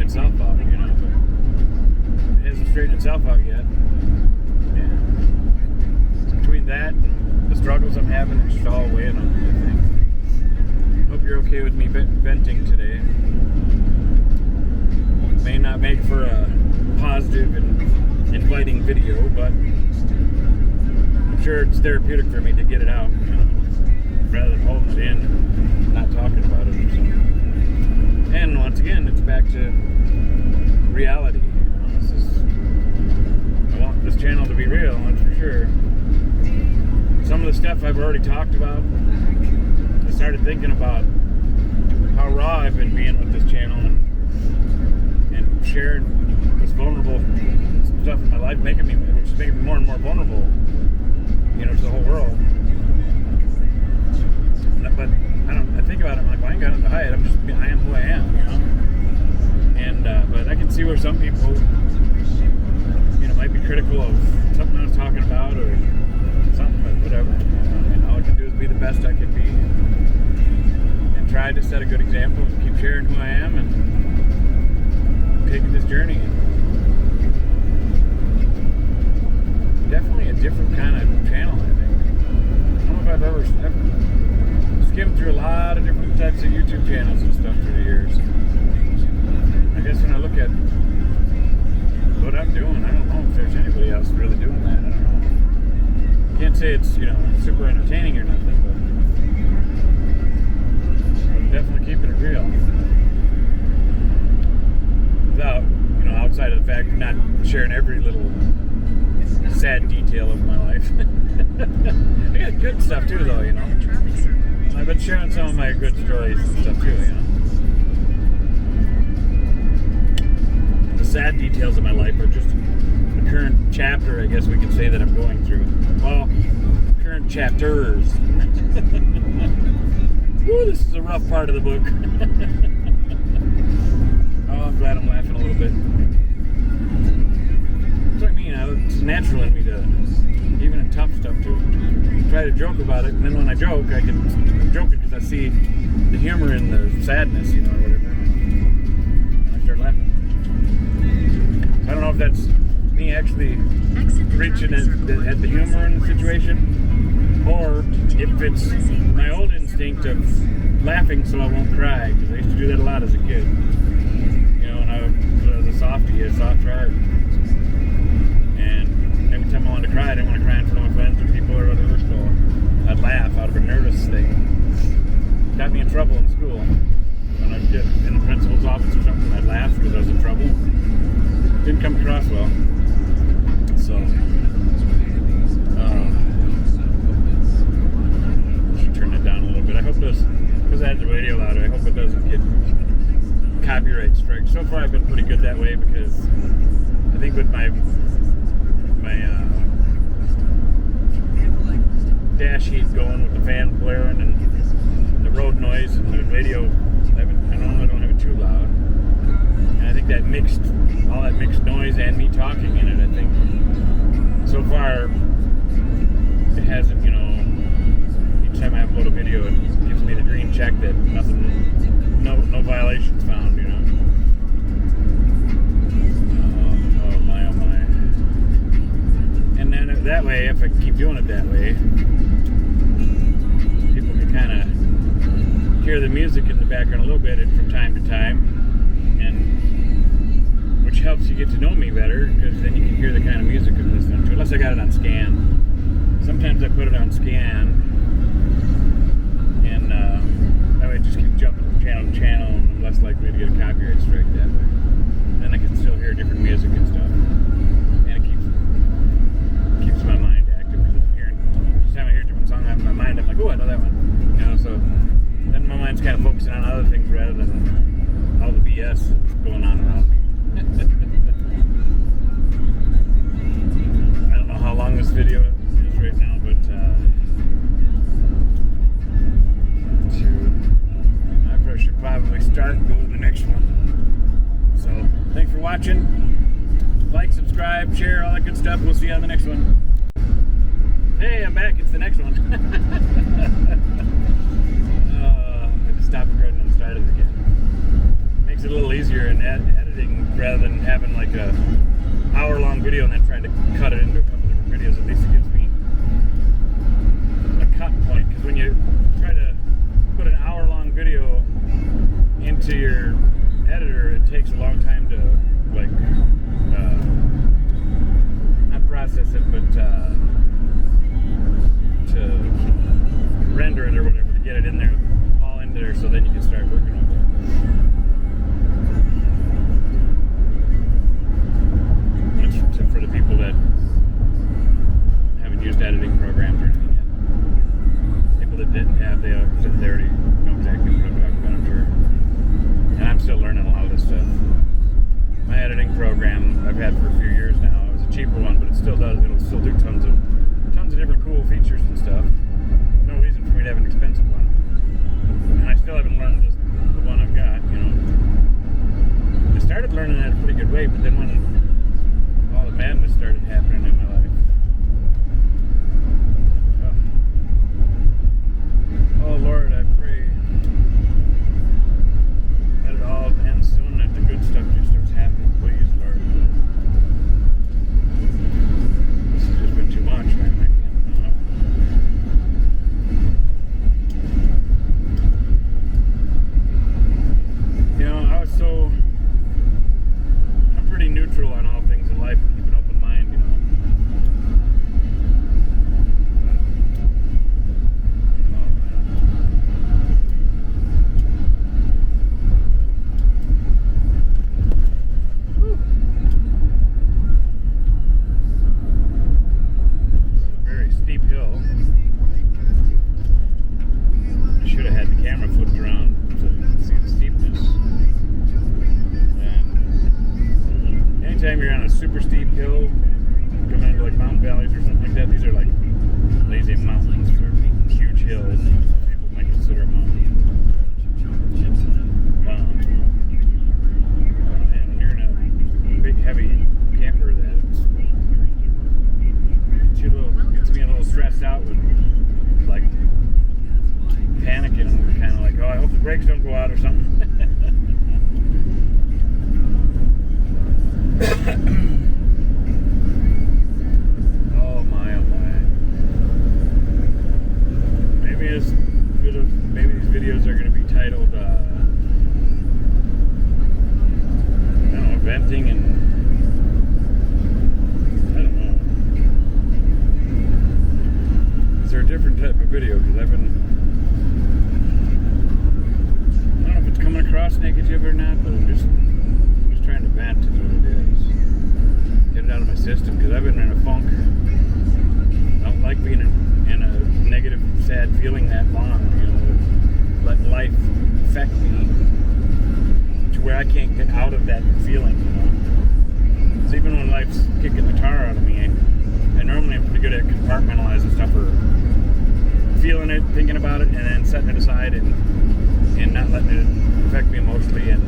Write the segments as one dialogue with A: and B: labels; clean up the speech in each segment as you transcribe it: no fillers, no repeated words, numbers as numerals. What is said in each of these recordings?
A: itself out, you know, but it hasn't straightened itself out yet. And between that and the struggles I'm having, it's just all weighing on me, I think. Hope you're okay with me venting today. May not make for a positive and inviting video, but I'm sure it's therapeutic for me to get it out, you know, rather than holding it in and not talking about it or something. And once again, it's back to reality. You know, I want this channel to be real, that's for sure. Some of the stuff I've already talked about, I started thinking about how raw I've been being with this channel and sharing this vulnerable stuff in my life, which is making me more and more vulnerable, you know, to the whole world. But I think about it, I'm like, well, I ain't got nothing to hide. I am who I am, you know. And but I can see where some people, you know, might be critical of something I was talking about or something, but whatever. And all I can do is be the best I can be, and try to set a good example and keep sharing who I am and taking this journey. Definitely a different kind of channel, I think. I don't know if I've ever skimmed through a lot of different types of YouTube channels and stuff through the years. I guess when I look at what I'm doing, I don't know if there's anybody else really doing that. I don't know. Can't say it's, you know, super entertaining or nothing, but I'm definitely keeping it real. Without, you know, outside of the fact of not sharing every little sad detail of my life. I got good stuff too, though, you know. I've been sharing some of my good stories and stuff too, you know. The sad details of my life are just the current chapter, I guess we could say, that I'm going through. Well, current chapters. Woo, this is a rough part of the book. Oh, I'm glad I'm laughing a little bit. That's what I mean. It's natural in me to, even in tough stuff, to try to joke about it. And then when I joke, I'm joking because I see the humor in the sadness, you know, or whatever. And I start laughing. I don't know if that's me actually reaching at the humor in the situation, or if it's my old instinct of laughing so I won't cry, because I used to do that a lot as a kid. I was a softie, a soft heart. And every time I wanted to cry, I didn't want to cry in front of my friends or people or whatever, so I'd laugh out of a nervous thing. Got me in trouble in school. When I'd get in the principal's office or something, I'd laugh because I was in trouble. Didn't come across well. So, I should turn it down a little bit. I hope this, because I had the radio louder, I hope it doesn't get copyright strike. So far I've been pretty good that way, because I think with my dash heat going with the fan blaring and the road noise and the radio, I normally don't have it too loud. And I think that all that mixed noise and me talking in it, I think so far it hasn't, you know, each time I upload a video it gives me the green check that no violations found, you know. Oh my. And then that way, if I keep doing it that way, people can kind of hear the music in the background a little bit from time to time, and which helps you get to know me better, because then you can hear the kind of music I'm listening to, unless I got it on scan. Sometimes I put it on scan, and that way I just keep jumping from channel to channel, and I'm less likely to get a copyright strike that way. Then I can still hear different music and stuff, and it keeps my mind active. Because every time I hear a different song in my mind, I'm like, oh, I know that one, you know. So then my mind's kind of focusing on other things rather than all the BS that's going on around me. I don't know how long this video is right now, but I should probably start and go to the next one. So thanks for watching. Like, subscribe, share, all that good stuff. We'll see you on the next one. Hey, I'm back. It's the next one. I had to stop recording and start it again. Makes it a little easier in editing. having like a hour-long video and then trying to cut it into a couple different videos. At least it gives me a cut point, because when you try to put an hour-long video into your editor, it takes a long time to like not process it, but to render it or whatever, to get it in there, all in there, so then you can start working with it. For the people that haven't used editing programs or anything yet. People that didn't have, they already know exactly what I'm talking about, I'm sure. And I'm still learning a lot of this stuff. My editing program I've had for a few years now. It was a cheaper one, but it'll still do tons of different cool features and stuff. No reason for me to have an expensive one. And I still haven't learned just the one I've got, you know. I started learning at a pretty good way, but then when all the madness started happening in my life. Oh Lord, I pray that it all ends soon, that the good stuff just starts happening. Please, Lord. This has just been too much, man. I can't. You know, I'm pretty neutral on all things in life. Keep an open mind, you know. This is a very steep hill. I should have had the camera flipped around so you can see the steepness. Anytime you're on a super steep hill, coming into like mountain valleys or something like that, these are like lazy mountains or huge hills. Some people might consider them mountains. And when you're in a big, heavy camper, that gets me a little stressed out with like panicking and kind of like, oh, I hope the brakes don't go out or something. Oh my. Maybe these videos are going to be titled I don't know, venting and I don't know. Is there a different type of video? Because I don't know if it's coming across negative or not, but I'm just trying to vent is what it is. Get it out of my system, because I've been in a funk. I don't like being in a negative, sad feeling that long, you know, letting life affect me to where I can't get out of that feeling, you know. So even when life's kicking the tar out of me, I normally am pretty good at compartmentalizing stuff, or feeling it, thinking about it, and then setting it aside and not letting it affect me emotionally, and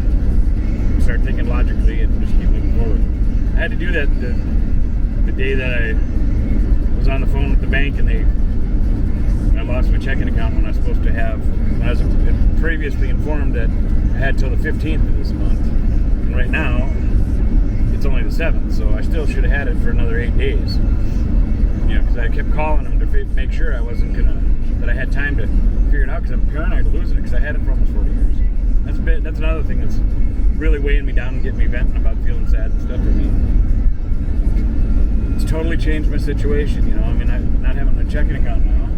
A: start thinking logically and just keep moving forward. I had to do that the day that I was on the phone with the bank and I lost my checking account when I was supposed to have. I was previously informed that I had till the 15th of this month, and right now it's only the 7th, so I still should have had it for another 8 days. You know, because I kept calling them to make sure that I had time to figure it out, because I'm paranoid of losing it, because I had it for almost 40 years. That's another thing that's really weighing me down and getting me venting about feeling sad and stuff. I mean, it's totally changed my situation, you know. I mean, not having a checking account now.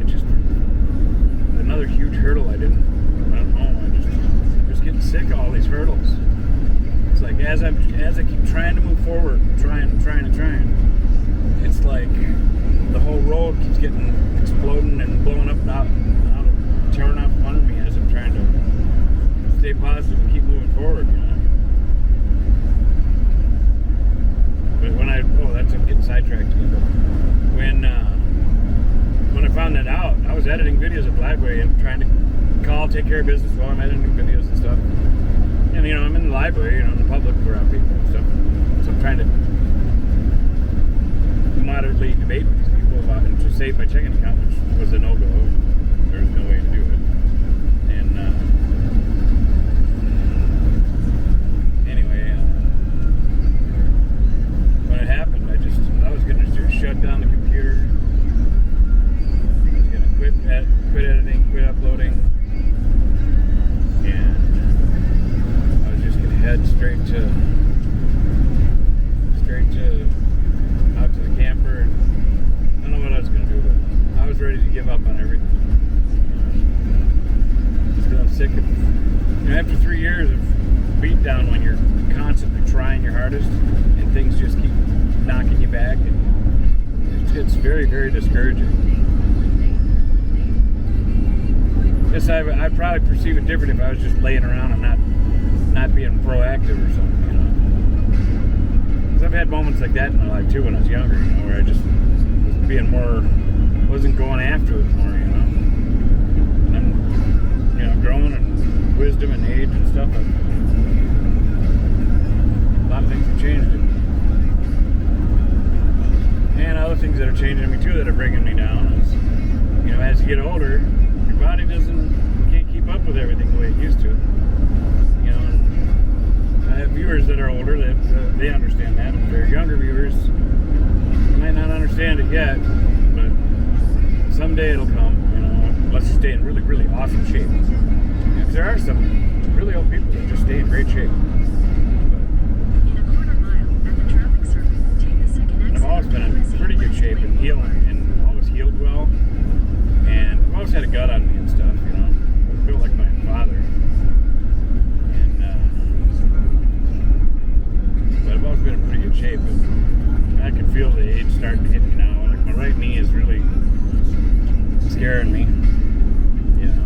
A: It's just another huge hurdle. I don't know. I'm just getting sick of all these hurdles. It's like as I keep trying to move forward, trying, it's like the whole road keeps getting exploding and blowing up and out, tearing out from under me as I'm trying to stay positive and keep moving forward, you know. But I'm getting sidetracked again. But when I found that out, I was editing videos at Liveway and trying to take care of business while I'm editing videos and stuff. And you know, I'm in the library, you know, in the public around people and stuff. So I'm trying to moderately debate with these people about it to save my checking account, which was a no-go. There was no way to do it. And uploading, and I was just gonna head straight to out to the camper, and I don't know what I was gonna do, but I was ready to give up on everything. Just 'cause I'm sick of, after 3 years of beatdown, when you're constantly trying your hardest and things just keep knocking you back, and it's very, very discouraging. Guess I probably perceive it different if I was just laying around and not being proactive or something, you know. Because I've had moments like that in my life too when I was younger, you know, where I just was being more, wasn't going after it more, you know. And I'm, you know, growing in wisdom and age and stuff. A lot of things have changed in me. And other things that are changing me too that are bringing me down is, you know, as you get older, your body can't keep up with everything the way it used to. You know, and I have viewers that are older that they understand that. If they're younger viewers, they might not understand it yet, but someday it'll come, you know, unless you stay in really, really awesome shape. Because there are some really old people that just stay in great shape. I've always been in pretty good shape and healing, and always healed well, and I've always had a gut on me and stuff, you know. I feel like my father, and but I've always been in pretty good shape, but I can feel the age starting to hit me now. Like my right knee is really scaring me, you know.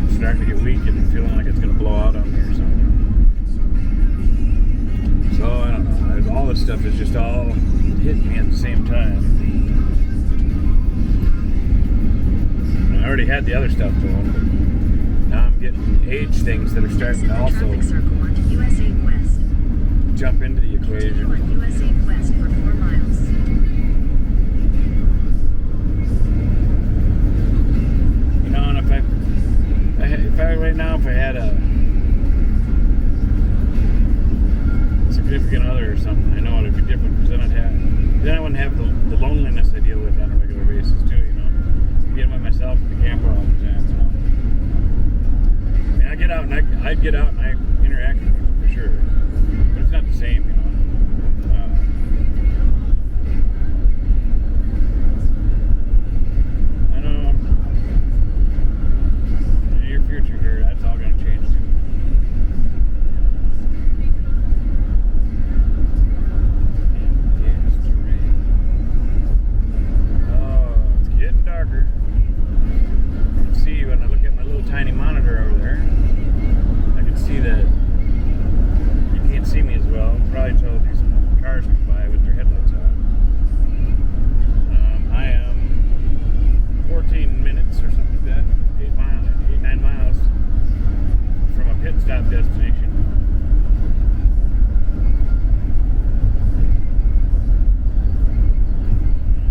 A: It's starting to get weak and feeling like it's going to blow out on me or something. So I don't know. All this stuff is just all hitting me at the same time. I already had the other stuff going, but now I'm getting age things that are starting to also jump into the equation. You know, and if I had a significant other or something, I know it'd be different, because then I wouldn't have the loneliness I deal with on a regular basis too, you know. Being by myself at the camper all the time, you know. I mean, I'd get out and I interact with people for sure, but it's not the same, you know. I don't know. In the near future here, that's all going to change too. Darker. You can see when I look at my little tiny monitor over there, I can see that you can't see me as well, probably until these cars come by with their headlights on. I am 14 minutes or something like that, 9 miles from a pit stop destination.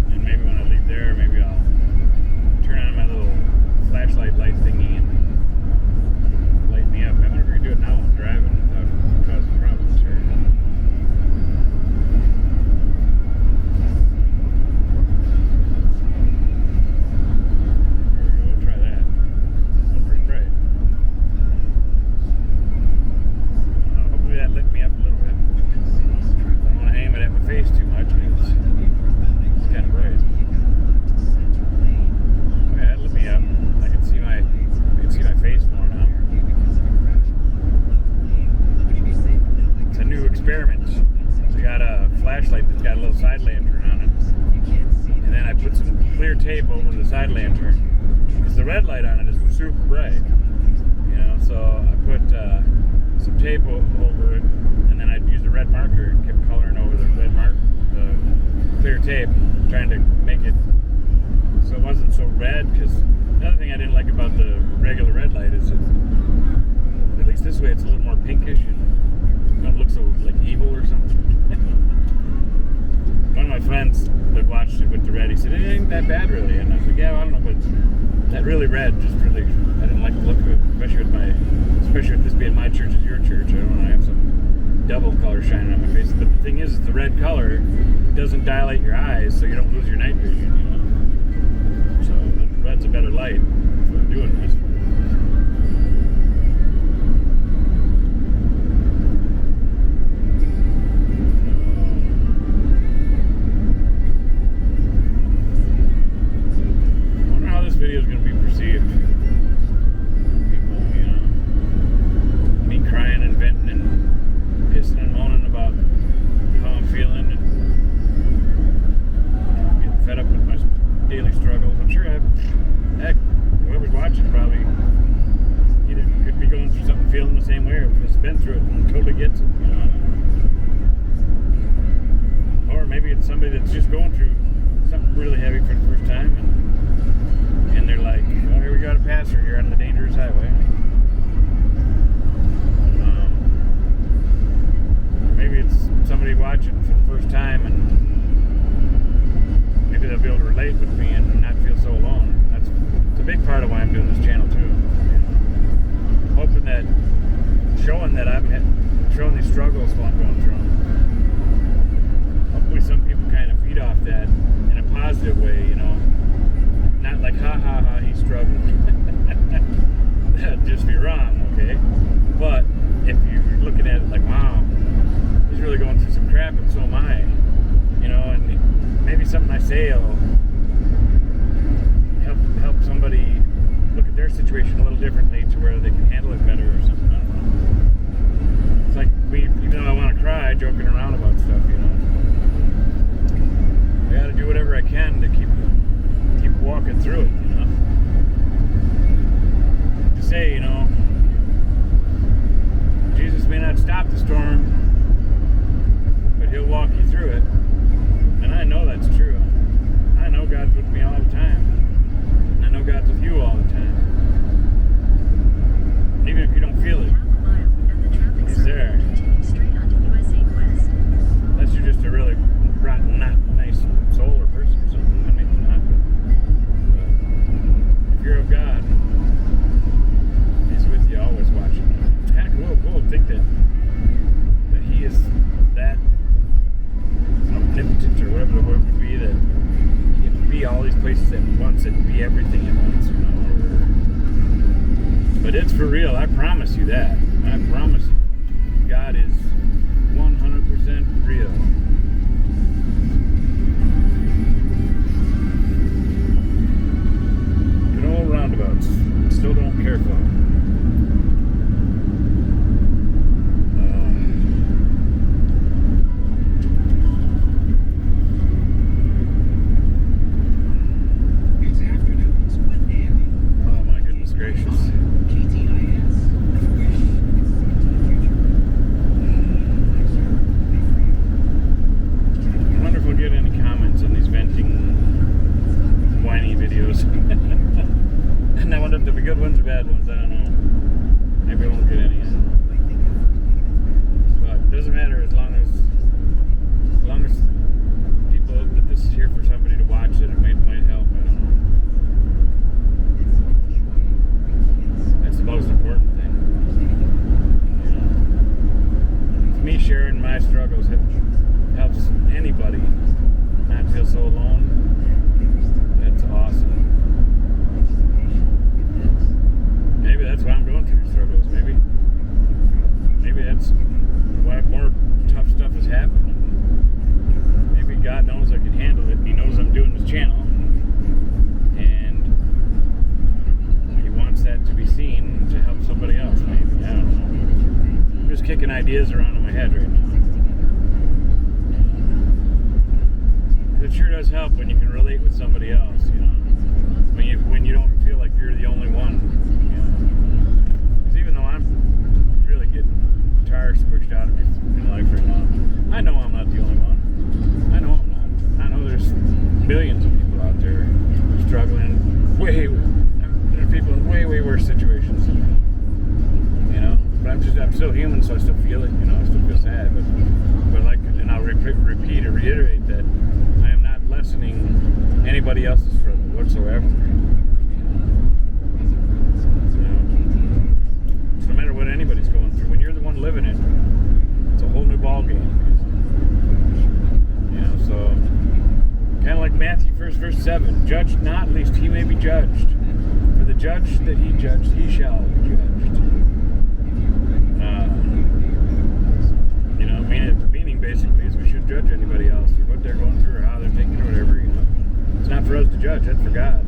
A: And maybe when I leave there, maybe I'll turn on my little flashlight light thingy and light me up. I wonder if we can do it now while I'm driving without causing problems here. There we go, we'll try that. That's pretty bright. Hopefully that lit me up a little bit. I don't want to aim it at my face too much, because it's kind of bright. Up. I can see my face more now. It's a new experiment. So I got a flashlight that's got a little side lantern on it, and then I put some clear tape over the side lantern because the red light on it is super bright. You know, so I put some tape over it, and then I used a red marker and kept coloring over the the clear tape, trying to make it so it wasn't so red. Because the other thing I didn't like about the regular red light is that, at least this way, it's a little more pinkish and it don't look so like evil or something. One of my friends that watched it with the red, he said, "It ain't that bad really," and I was like, "Yeah, well, I don't know, but that really red just really, I didn't like the look of it, especially with this being my church as your church. I don't want to have some double color shining on my face." But the thing is the red color doesn't dilate your eyes, so you don't lose your night vision, you know. So the that's a better light for doing this. I wonder how this video is going to be perceived. People, you know, me crying and venting and pissing and moaning about how I'm feeling and getting fed up with my daily struggles. I'm sure heck, whoever's watching probably either could be going through something, feeling the same way, or has been through it and totally gets it, you know. Or maybe it's somebody that's just going through something really heavy for the first time, and they're like, oh, here we got a passer here on the dangerous highway. Maybe it's somebody watching for the first time, and maybe they'll be able to relate with me and not feel so alone. It's a big part of why I'm doing this channel too. Hoping that, showing these struggles while I'm going through them. Hopefully some people kind of feed off that in a positive way, you know. Not like, ha ha ha, he's struggling. That'd just be wrong, okay? But if you're looking at it like, wow, he's really going through some crap, and so am I, you know, and maybe something I say will help somebody look at their situation a little differently to where they can handle it better or something. I don't know. It's like even though I want to cry, joking around about stuff, you know, I got to do whatever I can to keep walking through it, you know. To say, you know, Jesus may not stop the storm, but he'll walk you through it. And I know that's true. I know God's with me all the time. And I know God's with you all the time. Even if you don't feel it, he's there. Unless you're just a really rotten, not nice soul or person or something, then maybe not. But if you're of God, he's with you, always watching you. It's kind of cool to think that he is that omnipotent, or whatever the word would be, that he can be all these places at once and be everything at once, you know. But it's for real, I promise you that. I promise you, God is 100% real. Good old roundabouts. Still don't care for them. And I wonder if they'll be good ones or bad ones. I don't know. Maybe I won't get any. But it doesn't matter as long as people that this is here for somebody to watch it. It might help. I don't know. That's the most important thing. You know, me sharing my struggles helps anybody not feel so alone. That's awesome. Maybe that's why I'm going through struggles. Maybe that's why more tough stuff has happened. Maybe God knows I can handle it. He knows I'm doing this channel, and He wants that to be seen to help somebody else. Maybe, I don't know. I'm just kicking ideas around in my head right now. It sure does help when you can relate with somebody else, you know. When you don't feel like you're the only one, you know. Because even though I'm really getting tires squished out of me in life right now, I know I'm not the only one. I know I'm not. I know there's millions of people out there struggling. There are people in way worse situations than me, you know. But I'm still human, so I still feel it, you know. I still feel sad, but like, and I'll repeat or reiterate that I am not lessening anybody else's struggle whatsoever. No matter what anybody's going through, when you're the one living it, it's a whole new ball game. You know, so kind of like Matthew 1st, verse 7, judge not, lest he may be judged. For the judge that he judged, he shall be judged. Meaning basically is we shouldn't judge anybody else or what they're going through or how they're thinking or whatever, It's not for us to judge, that's for God.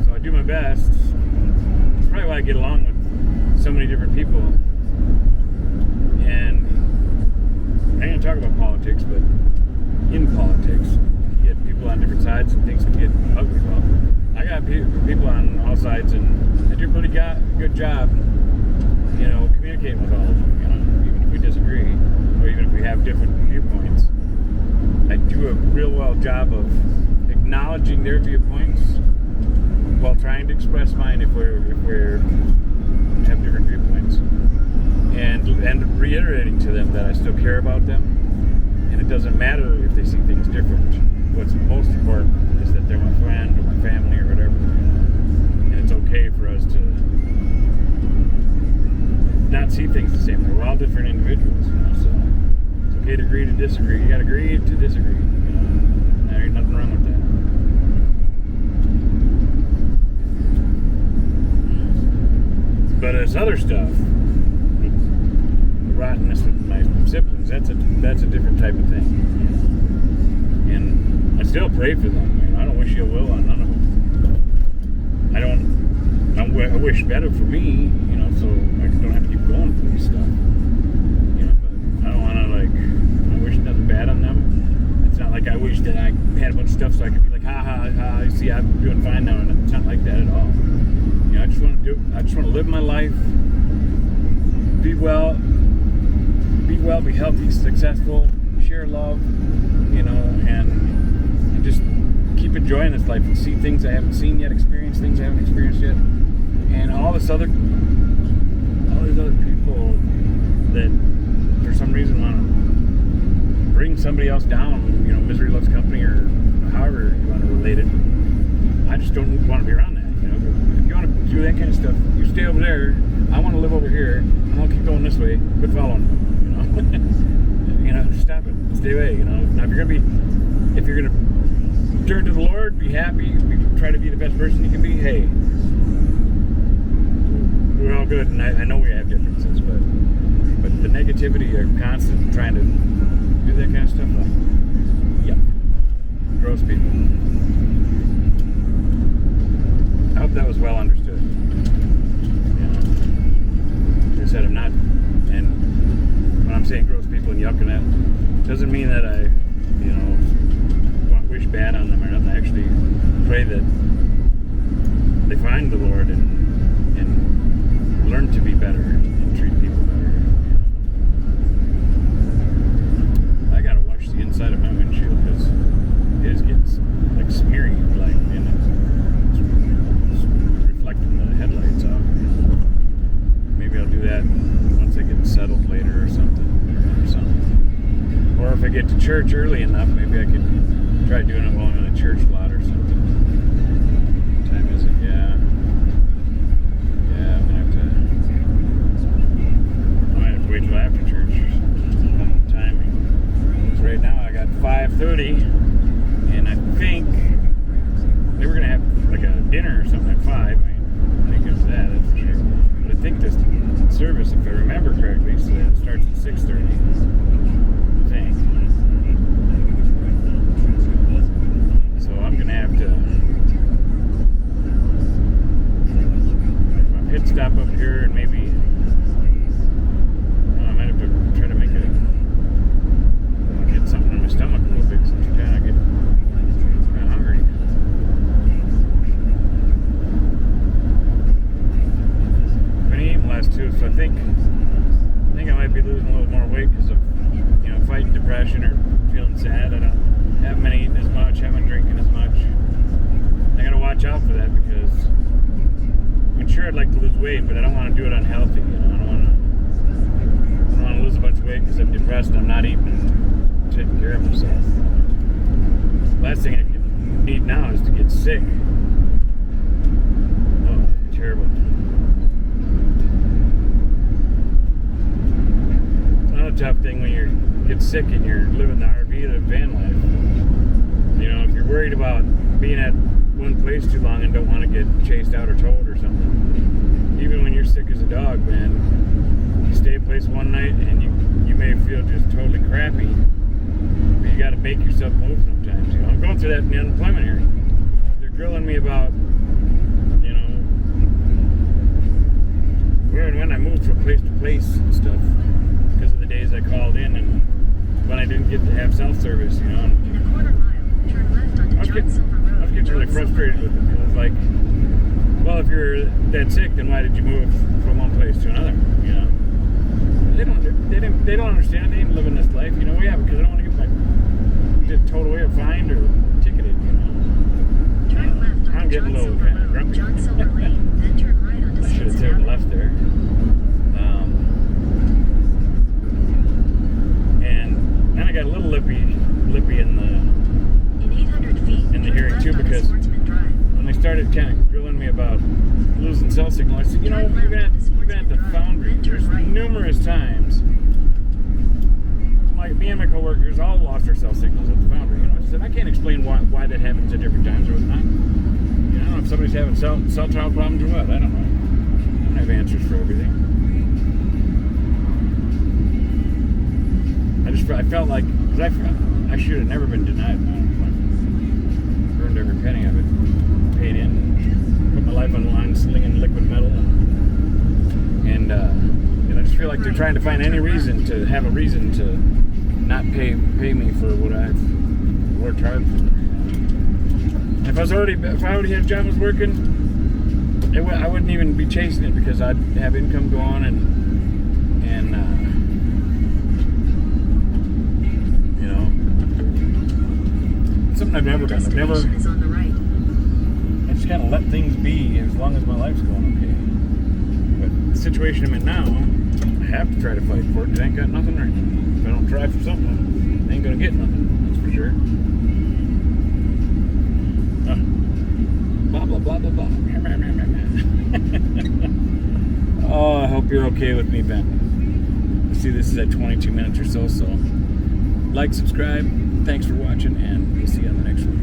A: So I do my best. That's probably why I get along with so many different people. And I ain't gonna talk about politics, but in politics, you get people on different sides and things can get ugly. Well, I got people on all sides and I do a pretty good job, communicating with all of them, even if we disagree or even if we have different viewpoints. I do a real well job of acknowledging their viewpoints while trying to express mine if we're have different viewpoints, and reiterating to them that I still care about them, and it doesn't matter if they see things different. What's most important is that they're my friend or my family or whatever, and it's okay for us to not see things the same way. We're all different individuals, so it's okay to agree to disagree. You gotta agree to disagree. There ain't nothing wrong with that. But as other stuff, the rottenness with my siblings, that's a different type of thing. And I still pray for them. I don't wish ill will on none of them. I wish better for me, so I don't have to keep going through this stuff. But I don't want to, I wish nothing bad on them. It's not like I wish that I had a bunch of stuff so I could be like, ha ha ha, you see, I'm doing fine now, and it's not like that at all. I just want to live my life, be well, be healthy, successful, share love, and just keep enjoying this life and see things I haven't seen yet, experience things I haven't experienced yet, and all these other people that for some reason want to bring somebody else down, misery loves company or however you want to relate it. I just don't want to be around that. If you want to do that kind of stuff, you stay over there. I want to live over here. I'm gonna keep going this way. Quit following me. Stop it. Stay away. Now if you're gonna turn to the Lord, be happy, try to be the best person you can be. Hey, we're all good, and I know we have differences, but the negativity or constant trying to do that kind of stuff, gross people. I hope that was well understood. Like I said, I'm not, and when I'm saying gross people and yucking at, doesn't mean that I, wish bad on them or nothing. I actually pray that they find the Lord and learn to be better and treat people better. I gotta watch the inside of my windshield because it is getting like smeary, and it's reflecting the headlights off. Maybe I'll do that once I get settled later or something. Or if I get to church early enough, maybe I could try doing it while I'm in a church lot or something. What time is it? Yeah, I'm gonna I might have to wait till after church. Timing. So right now I got 5:30, and I think they were gonna have like a dinner or something at 5. I think it was that's for sure. But I think this service, if I remember correctly, starts at 6:30. I think. So I'm gonna have to pit stop up here and maybe I might have to try to get something in my stomach a little bit since I'm kind of hungry. I've been eating the last 2, so I think I might be losing a little more weight because of fighting depression or feeling sad. I haven't been eating as much, haven't been drinking as much. I gotta watch out for that because sure I'd like to lose weight, but I don't want to do it unhealthy. I don't want to lose a bunch of weight because I'm depressed and I'm not eating, taking care of myself. Last thing I need now is to get sick. Oh, terrible. It's not a tough thing when you get sick and you're living the RV or the van life. If you're worried worried about being at one place too long and don't want to get chased out or towed or something. Even when you're sick as a dog, man, you stay a place one night and you may feel just totally crappy, but you got to make yourself move sometimes. You know, I'm going through that in the unemployment hearing. They're grilling me about, you know, where and when I moved from place to place and stuff because of the days I called in and when I didn't get to have cell service, you know. And
B: in a quarter mile, turn left onto John Silver Road.
A: I was getting really frustrated with it. It was like, well, if you're that sick, then why did you move from one place to another? You know, they don't understand it. They didn't live in this life. You know, yeah, because I don't want to get towed away or fined or ticketed. You know,
B: Turn left onto
A: I'm getting a
B: John
A: little
B: Silver
A: kind of
B: Road,
A: grumpy.
B: John Silver Lane, then turn right onto
A: I should have
B: Stinson
A: taken
B: Avenue.
A: left there. And then I got a little lippy in the
B: In 800 feet,
A: in the
B: turn
A: hearing
B: left
A: too,
B: onto
A: because
B: Sportsman Drive.
A: when they started kind of grilling me about losing cell signal, I said, you know, even at the foundry, there's numerous times me and my coworkers all lost our cell signals at the foundry. You know, I said, I can't explain why that happens at different times or whatnot. You know, if somebody's having cell tower problems or what, I don't know. I don't have answers for everything. I felt like, because I should have never been denied my unemployment. Earned every penny of it. Paid in, put my life on the line, slinging liquid metal. And I just feel like they're trying to find any reason to have a reason to not pay me for what I've worked hard for. And if I already had a job I was working, I wouldn't even be chasing it because I'd have income going and you know, something I've never done.
B: Destination is on the right.
A: I just kind of let things be as long as my life's going okay. But the situation I'm in now, I have to try to fight for it. 'Cause I ain't got nothing right now. If I don't try for something, I ain't gonna get nothing. That's for sure. Blah blah blah blah blah. Oh, I hope you're okay with me, Ben. See, this is at 22 minutes or so. So, like, subscribe. Thanks for watching, and we'll see you on the next one.